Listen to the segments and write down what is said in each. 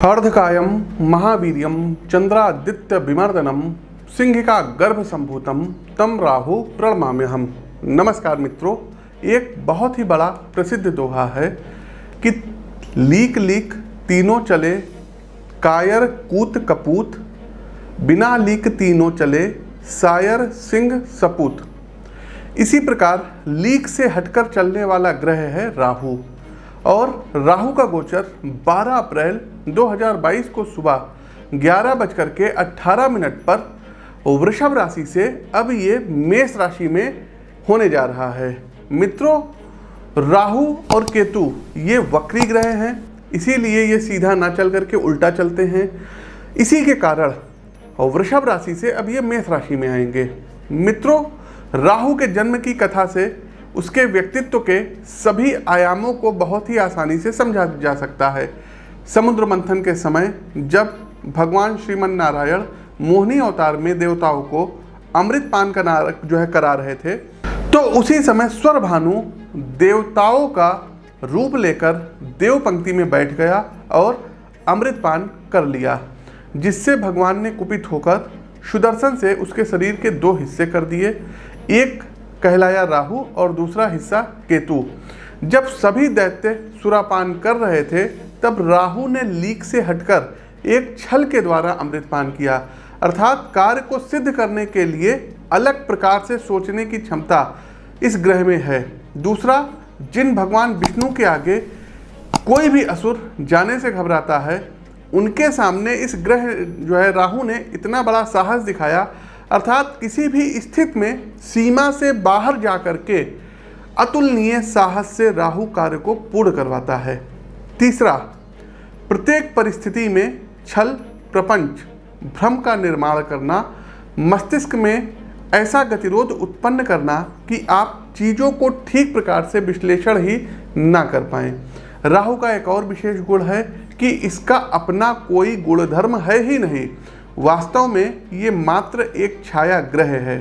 अर्धकायं महावीर्यं चंद्रादित्य विमर्दनम सिंहिका गर्भ संभूतम तम राहु प्रणमाम्यहम्। नमस्कार मित्रों, एक बहुत ही बड़ा प्रसिद्ध दोहा है कि लीक लीक तीनों चले, कायर कूत कपूत, बिना लीक तीनों चले, सायर सिंह सपूत। इसी प्रकार लीक से हटकर चलने वाला ग्रह है राहु, और राहु का गोचर 12 अप्रैल 2022 को सुबह 11:18 पर वृषभ राशि से अब ये मेष राशि में होने जा रहा है। मित्रों, राहु और केतु ये वक्री ग्रह हैं, इसीलिए ये सीधा ना चल करके उल्टा चलते हैं। इसी के कारण वृषभ राशि से अब ये मेष राशि में आएंगे। मित्रों, राहु के जन्म की कथा से उसके व्यक्तित्व के सभी आयामों को बहुत ही आसानी से समझा जा सकता है। समुद्र मंथन के समय जब भगवान श्रीमन नारायण मोहिनी अवतार में देवताओं को अमृत पान करा रहे थे, तो उसी समय स्वर भानु देवताओं का रूप लेकर देव पंक्ति में बैठ गया और अमृत पान कर लिया, जिससे भगवान ने कुपित होकर सुदर्शन से उसके शरीर के 2 हिस्से कर दिए। एक कहलाया राहु और दूसरा हिस्सा केतु। जब सभी दैत्य सुरापान कर रहे थे, तब राहु ने लीक से हटकर एक छल के द्वारा अमृतपान किया, अर्थात कार्य को सिद्ध करने के लिए अलग प्रकार से सोचने की क्षमता इस ग्रह में है। दूसरा, जिन भगवान विष्णु के आगे कोई भी असुर जाने से घबराता है, उनके सामने इस ग्रह राहु ने इतना बड़ा साहस दिखाया, अर्थात किसी भी स्थिति में सीमा से बाहर जाकर के अतुलनीय साहस से राहु कार्य को पूर्ण करवाता है। तीसरा, प्रत्येक परिस्थिति में छल, प्रपंच, भ्रम का निर्माण करना, मस्तिष्क में ऐसा गतिरोध उत्पन्न करना कि आप चीज़ों को ठीक प्रकार से विश्लेषण ही ना कर पाएं। राहु का एक और विशेष गुण है कि इसका अपना कोई गुणधर्म है ही नहीं। वास्तव में ये मात्र एक छाया ग्रह है।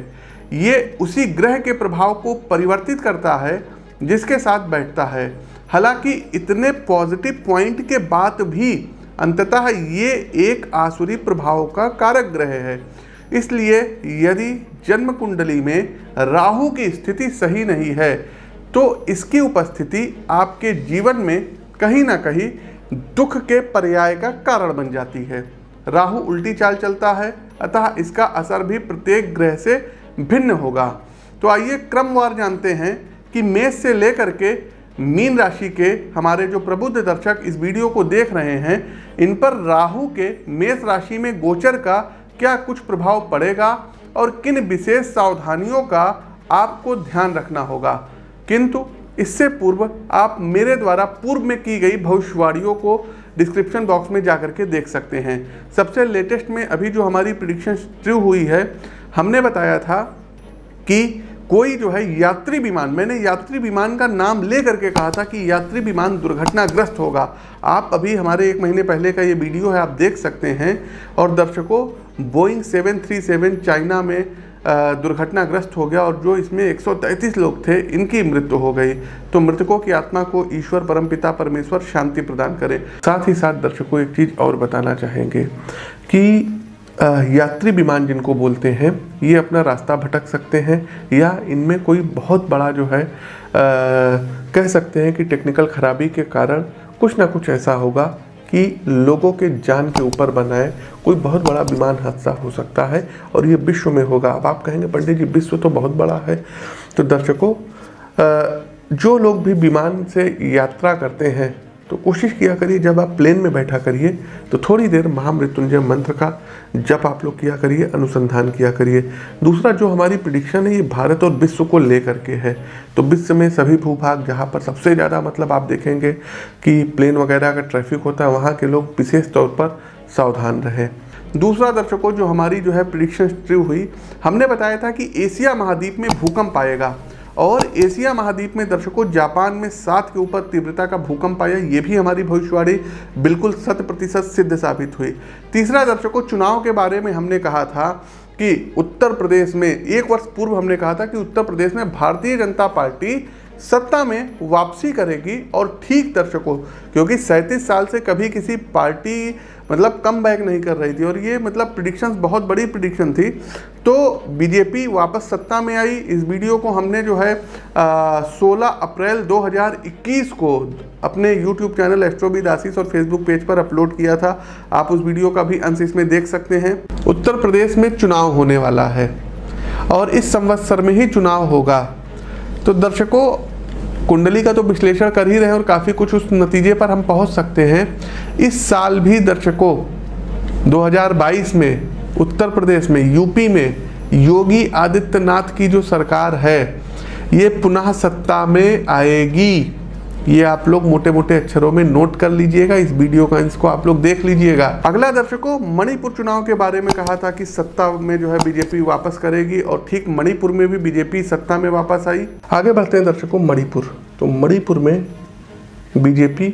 ये उसी ग्रह के प्रभाव को परिवर्तित करता है जिसके साथ बैठता है। हालांकि इतने पॉजिटिव पॉइंट के बाद भी अंततः ये एक आसुरी प्रभाव का कारक ग्रह है। इसलिए यदि जन्म कुंडली में राहु की स्थिति सही नहीं है, तो इसकी उपस्थिति आपके जीवन में कहीं ना कहीं दुख के पर्याय का कारण बन जाती है। राहु उल्टी चाल चलता है, अतः इसका असर भी प्रत्येक ग्रह से भिन्न होगा। तो आइए क्रमवार जानते हैं कि मेष से लेकर के मीन राशि के हमारे जो प्रबुद्ध दर्शक इस वीडियो को देख रहे हैं, इन पर राहु के मेष राशि में गोचर का क्या कुछ प्रभाव पड़ेगा और किन विशेष सावधानियों का आपको ध्यान रखना होगा। किंतु इससे पूर्व आप मेरे द्वारा पूर्व में की गई भविष्यवाणियों को डिस्क्रिप्शन बॉक्स में जाकर के देख सकते हैं। सबसे लेटेस्ट में अभी जो हमारी प्रेडिक्शन ट्रू हुई है, हमने बताया था कि कोई जो है यात्री विमान, मैंने यात्री विमान का नाम ले करके कहा था कि यात्री विमान दुर्घटनाग्रस्त होगा। आप अभी हमारे 1 महीने पहले का ये वीडियो है, आप देख सकते हैं। और दर्शकों, बोइंग 737 चाइना में दुर्घटनाग्रस्त हो गया और जो इसमें 133 लोग थे, इनकी मृत्यु हो गई। तो मृतकों की आत्मा को ईश्वर परमपिता परमेश्वर शांति प्रदान करें। साथ ही साथ दर्शकों, एक चीज़ और बताना चाहेंगे कि यात्री विमान जिनको बोलते हैं, ये अपना रास्ता भटक सकते हैं, या इनमें कोई बहुत बड़ा जो है कह सकते हैं कि टेक्निकल खराबी के कारण कुछ ना कुछ ऐसा होगा कि लोगों के जान के ऊपर बनाए कोई बहुत बड़ा विमान हादसा हो सकता है, और ये विश्व में होगा। अब आप कहेंगे पंडित जी, विश्व तो बहुत बड़ा है। तो दर्शकों, जो लोग भी विमान से यात्रा करते हैं, तो कोशिश किया करिए जब आप प्लेन में बैठा करिए तो थोड़ी देर महामृत्युंजय मंत्र का जप आप लोग किया करिए, अनुसंधान किया करिए। दूसरा, जो हमारी प्रेडिक्शन है ये भारत और विश्व को लेकर के है। तो विश्व में सभी भूभाग जहाँ पर सबसे ज़्यादा मतलब आप देखेंगे कि प्लेन वगैरह का ट्रैफिक होता है, वहाँ के लोग विशेष तौर पर सावधान रहें। दूसरा दर्शकों, जो हमारी जो है प्रेडिक्शन ट्रू हुई, हमने बताया था कि एशिया महाद्वीप में भूकंप आएगा, और एशिया महाद्वीप में दर्शकों जापान में 7 के ऊपर तीव्रता का भूकंप आया। ये भी हमारी भविष्यवाणी बिल्कुल 100% सिद्ध साबित हुई। तीसरा दर्शकों, चुनाव के बारे में हमने कहा था कि उत्तर प्रदेश में 1 वर्ष पूर्व हमने कहा था कि उत्तर प्रदेश में भारतीय जनता पार्टी सत्ता में वापसी करेगी और ठीक दर्शकों, क्योंकि 37 साल से कभी किसी पार्टी मतलब कम बैक नहीं कर रही थी और ये मतलब प्रिडिक्शंस बहुत बड़ी प्रिडिक्शन थी। तो बीजेपी वापस सत्ता में आई। इस वीडियो को हमने जो है 16 अप्रैल 2021 को अपने यूट्यूब चैनल एस्ट्रोविद आशीष और फेसबुक पेज पर अपलोड किया था। आप उस वीडियो का भी अंश इसमें देख सकते हैं। उत्तर प्रदेश में चुनाव होने वाला है और इस संवत्सर में ही चुनाव होगा। तो दर्शकों, कुंडली का तो विश्लेषण कर ही रहे हैं और काफ़ी कुछ उस नतीजे पर हम पहुंच सकते हैं। इस साल भी दर्शकों 2022 में उत्तर प्रदेश में, यूपी में योगी आदित्यनाथ की जो सरकार है ये पुनः सत्ता में आएगी। ये आप लोग मोटे मोटे अक्षरों में नोट कर लीजिएगा। इस वीडियो का इसको आप लोग देख लीजिएगा। अगला दर्शकों, मणिपुर चुनाव के बारे में कहा था कि सत्ता में जो है बीजेपी वापस करेगी और ठीक मणिपुर में भी बीजेपी सत्ता में वापस आई। आगे बढ़ते हैं दर्शकों, मणिपुर। तो मणिपुर में बीजेपी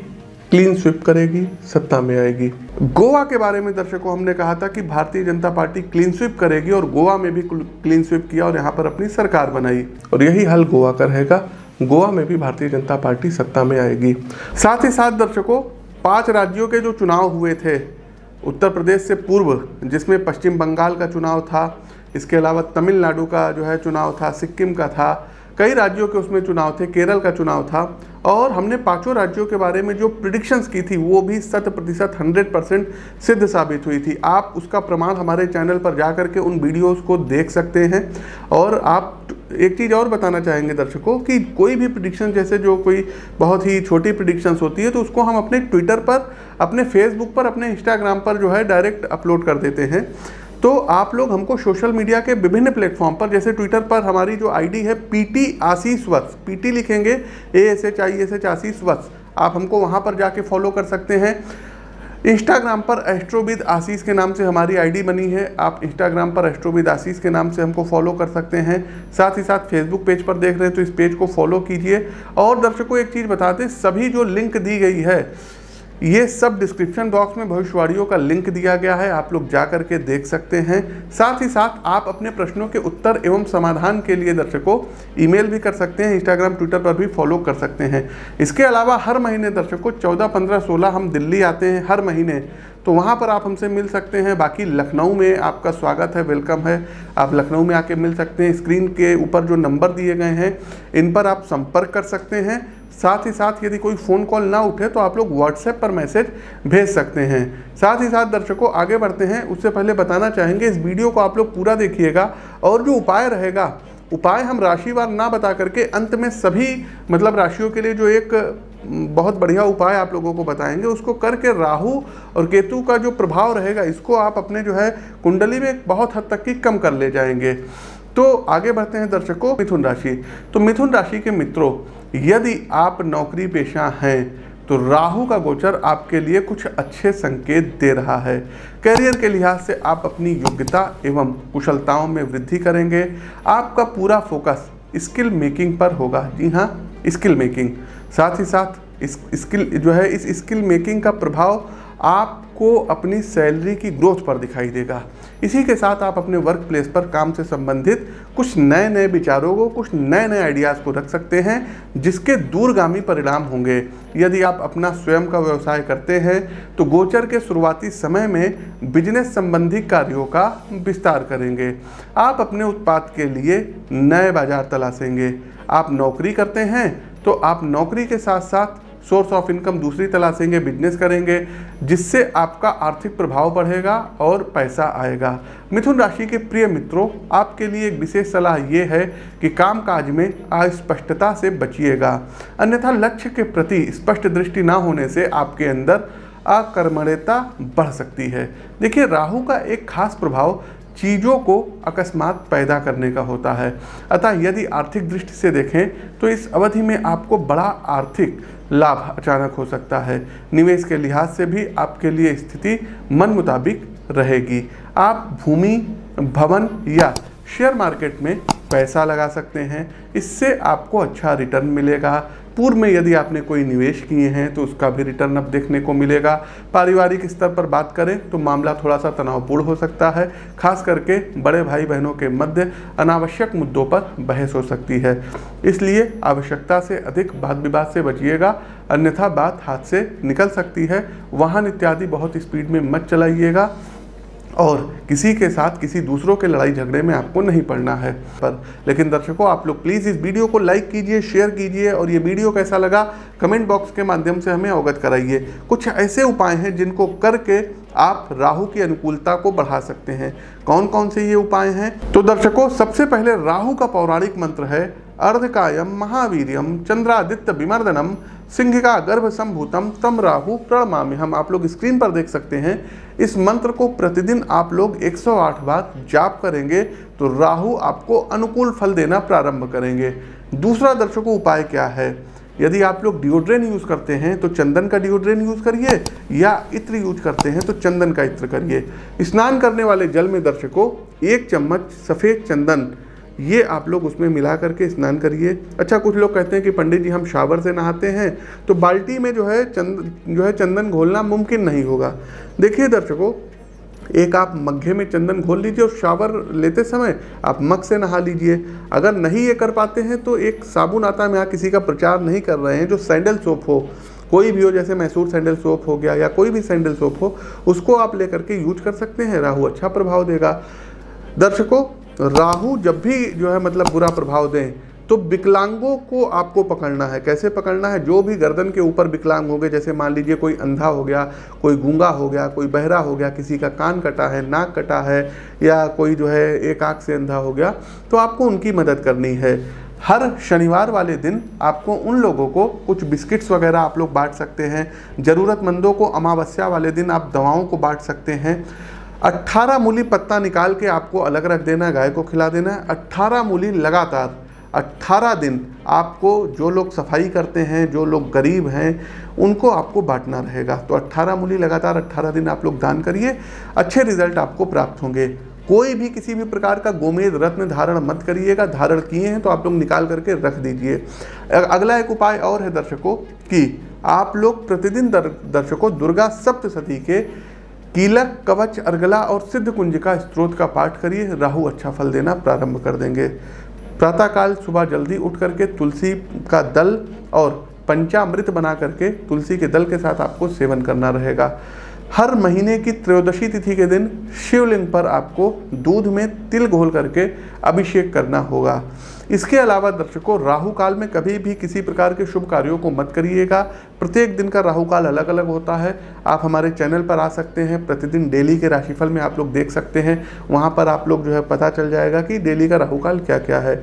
क्लीन स्वीप करेगी, सत्ता में आएगी। गोवा के बारे में दर्शकों हमने कहा था कि Bharatiya Janata party clean sweep करेगी और गोवा में भी क्लीन स्वीप किया और यहाँ पर अपनी सरकार बनाई और यही हाल गोवा का रहेगा। गोवा में भी भारतीय जनता पार्टी सत्ता में आएगी। साथ ही साथ दर्शकों, 5 राज्यों के जो चुनाव हुए थे उत्तर प्रदेश से पूर्व, जिसमें पश्चिम बंगाल का चुनाव था, इसके अलावा तमिलनाडु का जो है चुनाव था, सिक्किम का था, कई राज्यों के उसमें चुनाव थे, केरल का चुनाव था और हमने 5 राज्यों के बारे में जो प्रिडिक्शंस की थी वो भी 100% 100% सिद्ध साबित हुई थी। आप उसका प्रमाण हमारे चैनल पर जा करके उन वीडियोस को देख सकते हैं। और आप एक चीज़ और बताना चाहेंगे दर्शकों कि कोई भी प्रिडिक्शन, जैसे जो कोई बहुत ही छोटी प्रिडिक्शंस होती है तो उसको हम अपने ट्विटर पर, अपने फेसबुक पर, अपने इंस्टाग्राम पर जो है डायरेक्ट अपलोड कर देते हैं। तो आप लोग हमको सोशल मीडिया के विभिन्न प्लेटफॉर्म पर, जैसे ट्विटर पर हमारी जो आईडी है PT आशीष वत्स, PT लिखेंगे ASHISH आशीष वत्स, आप हमको वहाँ पर जाके फॉलो कर सकते हैं। इंस्टाग्राम पर एस्ट्रोविद आशीष के नाम से हमारी आईडी बनी है, आप इंस्टाग्राम पर एस्ट्रोविद आशीष के नाम से हमको फॉलो कर सकते हैं। साथ ही साथ फेसबुक पेज पर देख रहे हैं तो इस पेज को फॉलो कीजिए। और दर्शकों एक चीज़ बता दें, सभी जो लिंक दी गई है ये सब डिस्क्रिप्शन बॉक्स में भविष्यवाणियों का लिंक दिया गया है, आप लोग जा करके देख सकते हैं। साथ ही साथ आप अपने प्रश्नों के उत्तर एवं समाधान के लिए दर्शकों ईमेल भी कर सकते हैं, इंस्टाग्राम ट्विटर पर भी फॉलो कर सकते हैं। इसके अलावा हर महीने दर्शकों 14, 15, 16 हम दिल्ली आते हैं हर महीने, तो वहाँ पर आप हमसे मिल सकते हैं। बाकी लखनऊ में आपका स्वागत है, वेलकम है, आप लखनऊ में आके मिल सकते हैं। स्क्रीन के ऊपर जो नंबर दिए गए हैं इन पर आप संपर्क कर सकते हैं। साथ ही साथ यदि कोई फ़ोन कॉल ना उठे तो आप लोग व्हाट्सएप पर मैसेज भेज सकते हैं। साथ ही साथ दर्शकों आगे बढ़ते हैं, उससे पहले बताना चाहेंगे इस वीडियो को आप लोग पूरा देखिएगा और जो उपाय रहेगा, उपाय हम राशिवार ना बता करके अंत में सभी मतलब राशियों के लिए जो एक बहुत बढ़िया उपाय आप लोगों को बताएंगे, उसको करके राहु और केतु का जो प्रभाव रहेगा इसको आप अपने जो है कुंडली में बहुत हद तक की कम कर ले जाएंगे। तो आगे बढ़ते हैं दर्शकों, मिथुन राशि। तो मिथुन राशि के मित्रों, यदि आप नौकरी पेशा हैं तो राहु का गोचर आपके लिए कुछ अच्छे संकेत दे रहा है। करियर के लिहाज से आप अपनी योग्यता एवं कुशलताओं में वृद्धि करेंगे। आपका पूरा फोकस स्किल मेकिंग पर होगा। जी हाँ, स्किल मेकिंग। साथ ही साथ इस स्किल जो है, इस स्किल मेकिंग का प्रभाव आपको अपनी सैलरी की ग्रोथ पर दिखाई देगा। इसी के साथ आप अपने वर्क प्लेस पर काम से संबंधित कुछ नए नए विचारों को, कुछ नए नए आइडियाज़ को रख सकते हैं जिसके दूरगामी परिणाम होंगे। यदि आप अपना स्वयं का व्यवसाय करते हैं तो गोचर के शुरुआती समय में बिजनेस संबंधी कार्यों का विस्तार करेंगे। आप अपने उत्पाद के लिए नए बाजार तलाशेंगे। आप नौकरी करते हैं तो आप नौकरी के साथ साथ सोर्स ऑफ इनकम दूसरी तलाशेंगे, बिजनेस करेंगे, जिससे आपका आर्थिक प्रभाव बढ़ेगा और पैसा आएगा। मिथुन राशि के प्रिय मित्रों, आपके लिए एक विशेष सलाह ये है कि कामकाज में अस्पष्टता से बचिएगा, अन्यथा लक्ष्य के प्रति स्पष्ट दृष्टि ना होने से आपके अंदर अकर्मण्यता बढ़ सकती है। देखिए, राहु का एक खास प्रभाव चीज़ों को अकस्मात पैदा करने का होता है। अतः यदि आर्थिक दृष्टि से देखें तो इस अवधि में आपको बड़ा आर्थिक लाभ अचानक हो सकता है। निवेश के लिहाज से भी आपके लिए स्थिति मन मुताबिक रहेगी। आप भूमि, भवन या शेयर मार्केट में पैसा लगा सकते हैं, इससे आपको अच्छा रिटर्न मिलेगा। पूर्व में यदि आपने कोई निवेश किए हैं तो उसका भी रिटर्न अब देखने को मिलेगा। पारिवारिक स्तर पर बात करें तो मामला थोड़ा सा तनावपूर्ण हो सकता है, खास करके बड़े भाई बहनों के मध्य अनावश्यक मुद्दों पर बहस हो सकती है, इसलिए आवश्यकता से अधिक वाद विवाद से बचिएगा, अन्यथा बात हाथ से निकल सकती है। वाहन इत्यादि बहुत स्पीड में मत चलाइएगा और किसी के साथ किसी दूसरों के लड़ाई झगड़े में आपको नहीं पड़ना है। लेकिन दर्शकों, आप लोग प्लीज़ इस वीडियो को लाइक कीजिए, शेयर कीजिए और ये वीडियो कैसा लगा कमेंट बॉक्स के माध्यम से हमें अवगत कराइए। कुछ ऐसे उपाय हैं जिनको करके आप राहु की अनुकूलता को बढ़ा सकते हैं। कौन कौन से ये उपाय हैं? तो दर्शकों, सबसे पहले राहु का पौराणिक मंत्र है अर्धकायम महावीर्यम चंद्रादित्य विमर्दनम सिंहिका गर्भ संभूतम तम राहु प्रणमामि हम। आप लोग स्क्रीन पर देख सकते हैं। इस मंत्र को प्रतिदिन आप लोग 108 बार जाप करेंगे तो राहु आपको अनुकूल फल देना प्रारंभ करेंगे। दूसरा दर्शकों उपाय क्या है? यदि आप लोग डिओड्रेन यूज़ करते हैं तो चंदन का डिओड्रेन यूज़ करिए, या इत्र यूज करते हैं तो चंदन का इत्र करिए। स्नान करने वाले जल में दर्शकों 1 चम्मच सफ़ेद चंदन ये आप लोग उसमें मिला करके स्नान करिए। अच्छा, कुछ लोग कहते हैं कि पंडित जी हम शावर से नहाते हैं तो बाल्टी में जो है चंदन घोलना मुमकिन नहीं होगा। देखिए दर्शकों, एक आप मग्घे में चंदन घोल लीजिए और शावर लेते समय आप मग से नहा लीजिए। अगर नहीं ये कर पाते हैं तो एक साबुन आता है, मैं यहाँ किसी का प्रचार नहीं कर रहे हैं, जो सैंडल सोप हो, कोई भी हो, जैसे मैसूर सैंडल सोप हो गया या कोई भी सैंडल सोप हो, उसको आप लेकर के यूज कर सकते हैं। राहु अच्छा प्रभाव देगा। दर्शकों, राहु जब भी जो है मतलब बुरा प्रभाव दें तो विकलांगों को आपको पकड़ना है। कैसे पकड़ना है? जो भी गर्दन के ऊपर विकलांग हो गए, जैसे मान लीजिए कोई अंधा हो गया, कोई गूंगा हो गया, कोई बहरा हो गया, किसी का कान कटा है, नाक कटा है, या कोई जो है एक आंख से अंधा हो गया, तो आपको उनकी मदद करनी है। हर शनिवार वाले दिन आपको उन लोगों को कुछ बिस्किट्स वगैरह आप लोग बांट सकते हैं। ज़रूरतमंदों को अमावस्या वाले दिन आप दवाओं को बांट सकते हैं। 18 मूली पत्ता निकाल के आपको अलग रख देना है, गाय को खिला देना है। 18 मूली लगातार 18 दिन आपको, जो लोग सफाई करते हैं, जो लोग गरीब हैं, उनको आपको बांटना रहेगा। तो 18 मूली लगातार 18 दिन आप लोग दान करिए, अच्छे रिजल्ट आपको प्राप्त होंगे। कोई भी किसी भी प्रकार का गोमेद रत्न धारण मत करिएगा, धारण किए हैं तो आप लोग निकाल करके रख दीजिए। अगला एक उपाय और है दर्शकों कि आप लोग प्रतिदिन दर्शकों दुर्गा सप्तशती के कीलक, कवच, अर्गला और सिद्ध कुंजिका स्त्रोत का पाठ करिए। राहु अच्छा फल देना प्रारंभ कर देंगे। प्रातःकाल सुबह जल्दी उठ करके तुलसी का दल और पंचामृत बना करके तुलसी के दल के साथ आपको सेवन करना रहेगा। हर महीने की त्रयोदशी तिथि के दिन शिवलिंग पर आपको दूध में तिल घोल करके अभिषेक करना होगा। इसके अलावा दर्शकों, राहु काल में कभी भी किसी प्रकार के शुभ कार्यों को मत करिएगा। प्रत्येक दिन का राहु काल अलग अलग होता है। आप हमारे चैनल पर आ सकते हैं, प्रतिदिन डेली के राशिफल में आप लोग देख सकते हैं। वहां पर आप लोग जो है पता चल जाएगा कि डेली का राहु काल क्या क्या है।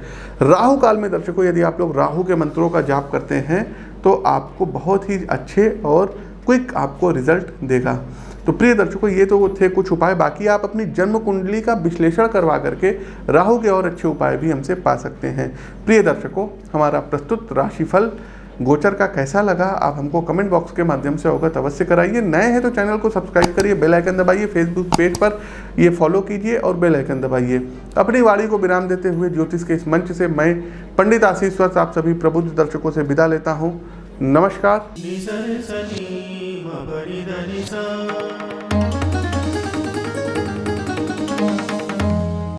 राहु काल में दर्शकों यदि आप लोग राहु के मंत्रों का जाप करते हैं तो आपको बहुत ही अच्छे और क्विक आपको रिजल्ट देगा। तो प्रिय दर्शकों, ये तो थे कुछ उपाय। बाकी आप अपनी जन्म कुंडली का विश्लेषण करवा करके राहु के और अच्छे उपाय भी हमसे पा सकते हैं। प्रिय दर्शकों, हमारा प्रस्तुत राशिफल गोचर का कैसा लगा आप हमको कमेंट बॉक्स के माध्यम से अवगत अवश्य कराइए। नए हैं तो चैनल को सब्सक्राइब करिए, बेल आइकन दबाइए, फेसबुक पेज पर ये फॉलो कीजिए और बेल आइकन दबाइए। अपनी वाणी को विराम देते हुए ज्योतिष के इस मंच से मैं पंडित आशीष वत्स आप सभी प्रबुद्ध दर्शकों से विदा लेता हूँ। नमस्कार।